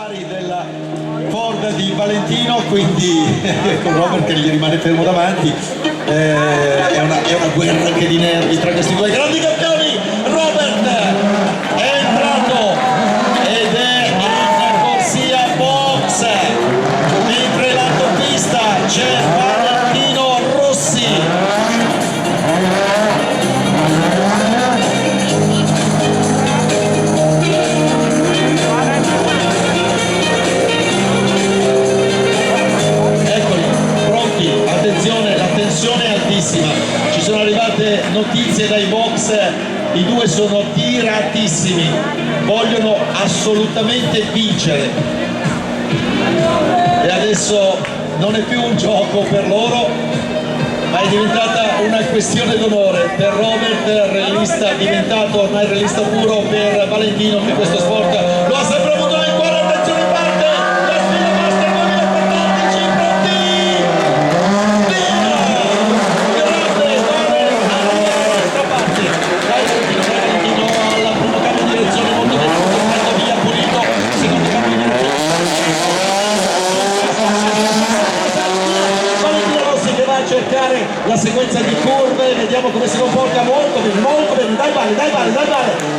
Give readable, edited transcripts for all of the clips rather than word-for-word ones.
pari della Ford di Valentino, quindi con Robert che gli rimane fermo davanti. È una guerra anche di nervi tra questi due grandi campioni. Robert è entrato ed è in corsia box, mentre l'autopista c'è Valentino Rossi. Ci sono arrivate notizie dai box, i due sono tiratissimi, vogliono assolutamente vincere e adesso non è più un gioco per loro, ma è diventata una questione d'onore per Robert, realista, diventato ormai realista puro, per Valentino che questo sport lo ha sempre avuto nel cuore. Attenzione, parte la sfida master 2014, pronti? Cercare la sequenza di curve, vediamo come si comporta, molto bene, dai Vale,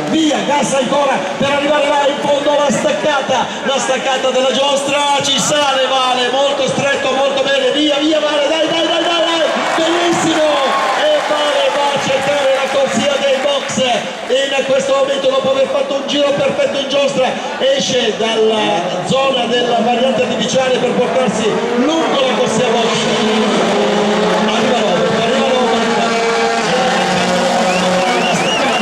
via, gas ancora per arrivare là in fondo, la staccata della giostra, ci sale Vale, molto stretto, molto bene, via Vale, dai, bellissimo, e Vale va a cercare la corsia dei box e in questo momento, dopo aver fatto un giro perfetto in giostra, esce dalla zona della variante artificiale per portarsi lungo la corsia box. Arriva Robert, la staccata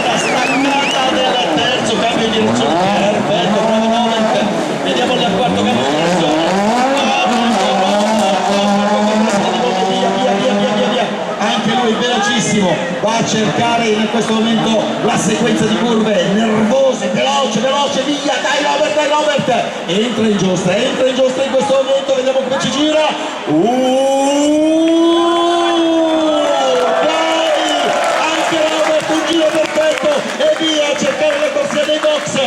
del terzo cambio di direzione, perfetto, bravo Robert, vediamo il quarto cambio di direzione, via, anche lui velocissimo, va a cercare in questo momento la sequenza di curve, nervose, veloce, via, dai Robert, entra in giostra in questo momento, vediamo come ci gira, e via a cercare la corsia dei box,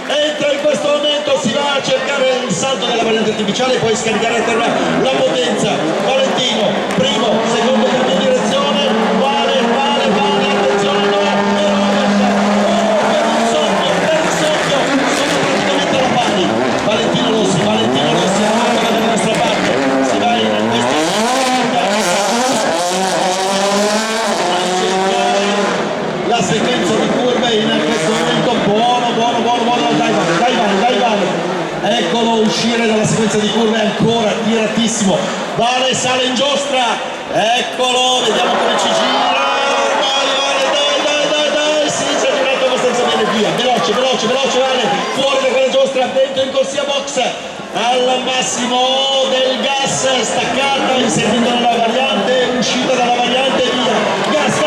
entra in questo momento, si va a cercare il salto della variante artificiale e poi scaricare a terra la potenza. Valentino, primo, secondo cambio di direzione, Vale, attenzione, no, per il soffio, sono praticamente alla pari. Valentino Rossi è dalla nostra parte, si va in questo la sequenza di curve in questo momento, buono, dai Vale, eccolo uscire dalla sequenza di curve, ancora tiratissimo, Vale sale in giostra, eccolo, vediamo come ci gira, dai, sì, ci ha girato abbastanza bene, via, veloce Vale, fuori da quella giostra, dentro in corsia box, al massimo del gas, staccata, inserito nella variante, uscita dalla variante, via, gas,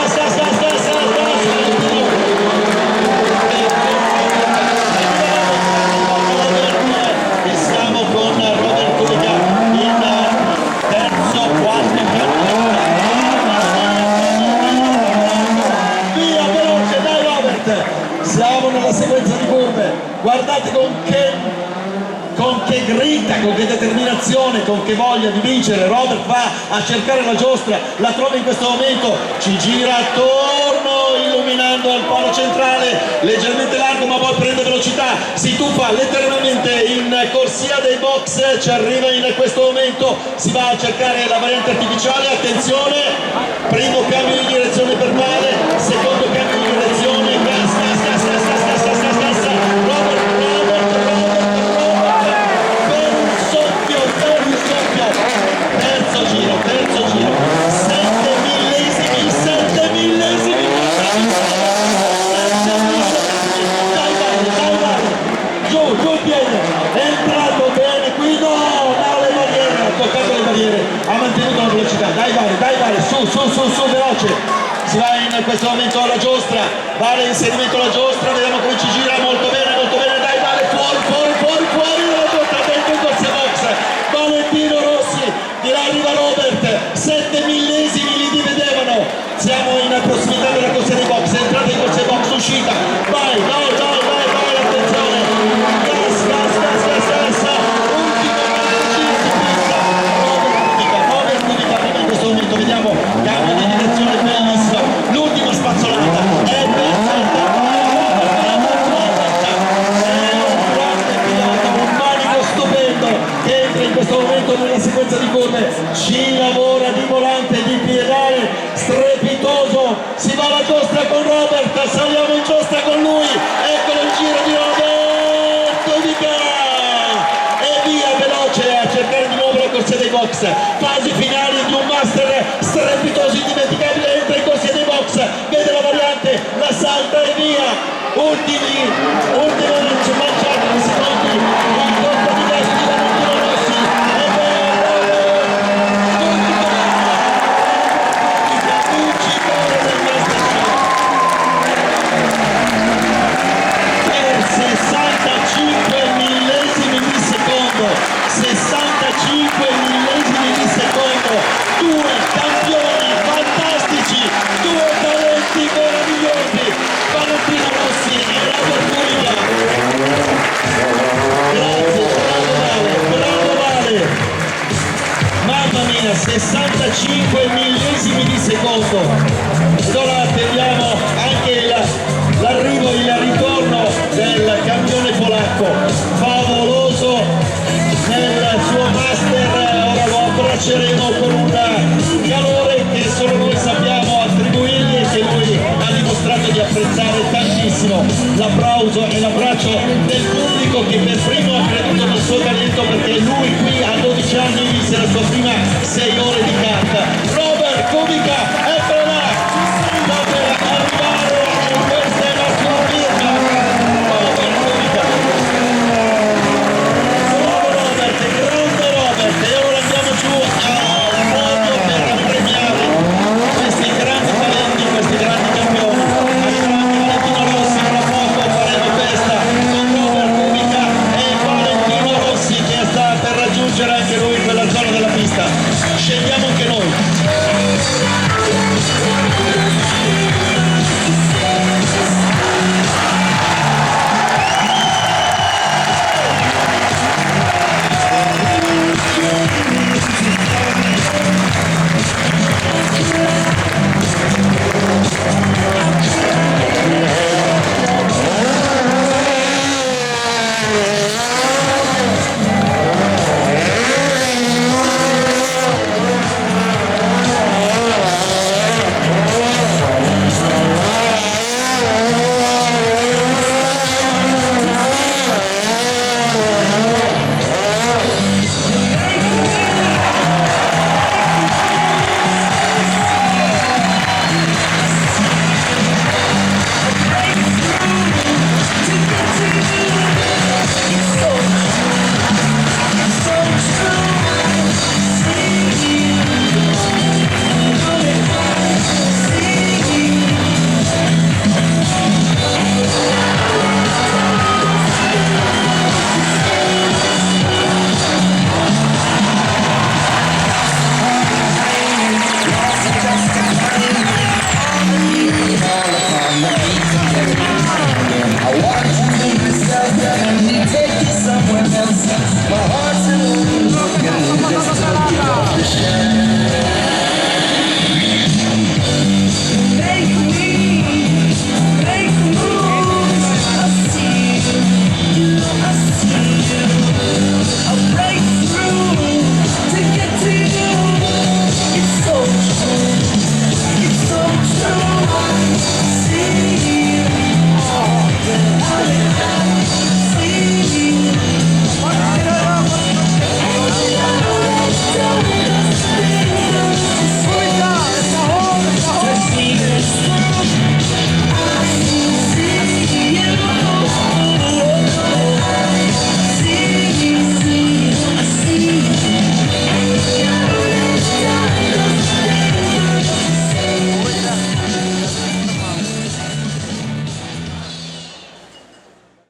e siamo con Robert Kulica in terzo, quarto via, veloce, dai Robert, siamo nella sequenza di curve, guardate con che grinta, con che determinazione, con che voglia di vincere Robert va a cercare la giostra, la trova in questo momento, ci gira attorno illuminando il palo centrale, leggermente largo ma poi prende velocità, si tuffa letteralmente in corsia dei box, ci arriva in questo momento, si va a cercare la variante artificiale, attenzione, primo cambio di direzione per Vale, secondo cambio di direzione, gas, terzo giro, 7 millesimi, dai Vale, giù il piede, è entrato bene, qui no, le barriere, ha toccato le barriere, ha mantenuto la velocità, dai Vale, su, veloce, si va in questo momento alla giostra, Vale inserimento alla giostra, vediamo come ci gira, molto bene, dai Vale, fuori dalla giostra, dentro in corsia box, Valentino Rossi, di là arriva Robert, 7 millesimi li dividevano, siamo in prossimità della corsia dei box, entrata in corsia box, uscita, vai, attenzione, gas, box, fasi finali di un master strepitoso, indimenticabile, entra in corsia dei box, vede la variante, la salta e via, ultimi manciati di secondi, la colpa di gas di Valentino Rossi, e vincitore del Masterchef per 65 millesimi di secondo, 65 millesimi di secondo, due campioni fantastici, due talenti meravigliosi, Valentino Rossi e Robert Cunica. Grazie, bravo Vale, mamma mia, 65 millesimi di secondo. Ed ora attendiamo anche l'arrivo, il ritorno del campione polacco, favoloso nel suo master. Ora lo abbracceremo con un calore che solo noi sappiamo attribuirgli e che lui ha dimostrato di apprezzare tantissimo. L'applauso e l'abbraccio del pubblico che per primo ha creduto nel suo talento, perché lui qui a 12 anni vinse la sua prima 6 ore di kart. Robert Kubica, eccolo là!